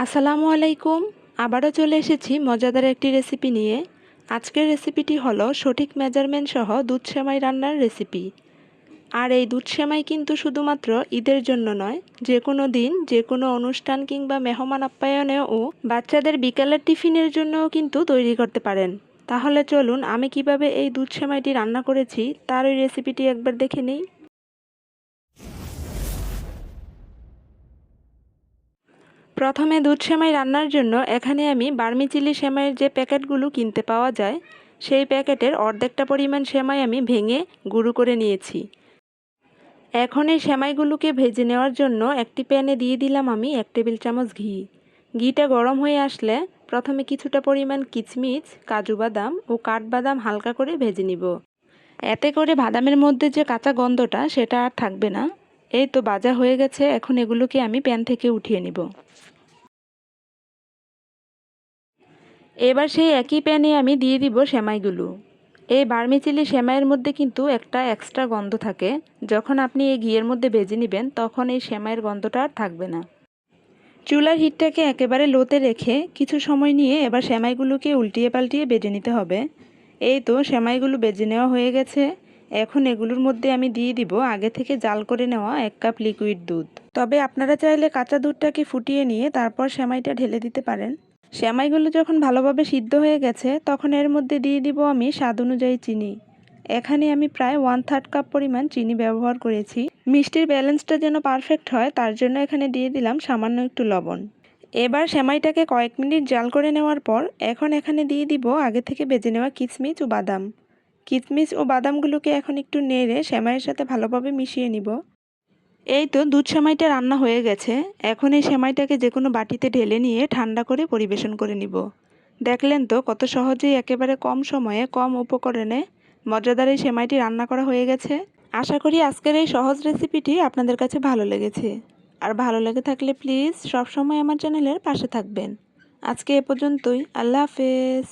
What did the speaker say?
আসসালামু আলাইকুম। আবারও চলে এসেছি মজাদার একটি রেসিপি নিয়ে। আজকের রেসিপিটি হলো সঠিক মেজারমেন্ট সহ দুধ সেমাই রান্নার রেসিপি। আর এই দুধ সেমাই কিন্তু শুধুমাত্র ঈদের জন্য নয়, যে কোনো দিন, যে কোনো অনুষ্ঠান কিংবা মেহমান আপ্যায়নেও ও বাচ্চাদের বিকালের টিফিনের জন্যও কিন্তু তৈরি করতে পারেন। তাহলে চলুন আমি কিভাবে এই দুধ সেমাইটি রান্না করেছি তার ওই রেসিপিটি একবার দেখে নিই। প্রথমে দুধ সেমাই রান্নার জন্য এখানে আমি বার্মি চিলি সেমাইয়ের যে প্যাকেটগুলো কিনতে পাওয়া যায় সেই প্যাকেটের অর্ধেকটা পরিমাণ সেমাই আমি ভেঙে গুঁড়ো করে নিয়েছি। এখন এই সেমাইগুলোকে ভেজে নেওয়ার জন্য একটি প্যানে দিয়ে দিলাম আমি 1 টেবিল চামচ ঘি। ঘিটা গরম হয়ে আসলে প্রথমে কিছুটা পরিমাণ কিশমিশ, কাজু বাদাম ও কাঠবাদাম হালকা করে ভেজে নিব। এতে করে বাদামের মধ্যে যে কাঁচা গন্ধটা সেটা আর থাকবে না। এই তো ভাজা হয়ে গেছে, এখন এগুলোকে আমি প্যান থেকে উঠিয়ে নিব। এবার সেই একই প্যানে আমি দিয়ে দিব সেমাইগুলো। এই বার্মি চিলি সেমাইয়ের মধ্যে কিন্তু একটা এক্সট্রা গন্ধ থাকে, যখন আপনি এই ঘিয়ের মধ্যে ভেজে নেবেন তখন এই সেমাইয়ের গন্ধটা আর থাকবে না। চুলার হিটটাকে একেবারে লোতে রেখে কিছু সময় নিয়ে এবার সেমাইগুলোকে উল্টিয়ে পাল্টিয়ে ভেজে নিতে হবে। এই তো সেমাইগুলো ভেজে নেওয়া হয়ে গেছে। এখন এগুলোর মধ্যে আমি দিয়ে দিব আগে থেকে জাল করে নেওয়া 1 কাপ লিকুইড দুধ। তবে আপনারা চাইলে কাঁচা দুধটাকে ফুটিয়ে নিয়ে তারপর সেমাইটা ঢেলে দিতে পারেন। সেমাইগুলো যখন ভালোভাবে সিদ্ধ হয়ে গেছে তখন এর মধ্যে দিয়ে দিব আমি স্বাদ অনুযায়ী চিনি। এখানে আমি প্রায় 1/3 কাপ পরিমাণ চিনি ব্যবহার করেছি। মিষ্টির ব্যালেন্সটা যেন পারফেক্ট হয় তার জন্য এখানে দিয়ে দিলাম সামান্য একটু লবণ। এবার সেমাইটাকে কয়েক মিনিট জাল করে নেওয়ার পর এখন এখানে দিয়ে দিব আগে থেকে ভেজে নেওয়া কিশমিশ ও বাদাম। কিশমিশ ও বাদামগুলোকে এখন একটু নেড়ে সেমাইয়ের সাথে ভালোভাবে মিশিয়ে নিব। এই তো দুধ সেমাইটা রান্না হয়ে গেছে। এখন এই সেমাইটাকে যে কোনো বাটিতে ঢেলে নিয়ে ঠান্ডা করে পরিবেশন করে নিব। দেখলেন তো কত সহজেই একেবারে কম সময়ে কম উপকরণে মজাদার এই সেমাইটি রান্না করা হয়ে গেছে। আশা করি আজকের এই সহজ রেসিপিটি আপনাদের কাছে ভালো লেগেছে। আর ভালো লেগে থাকলে প্লিজ সবসময় আমার চ্যানেলের পাশে থাকবেন। আজকে এ পর্যন্তই। আল্লাহ হাফেজ।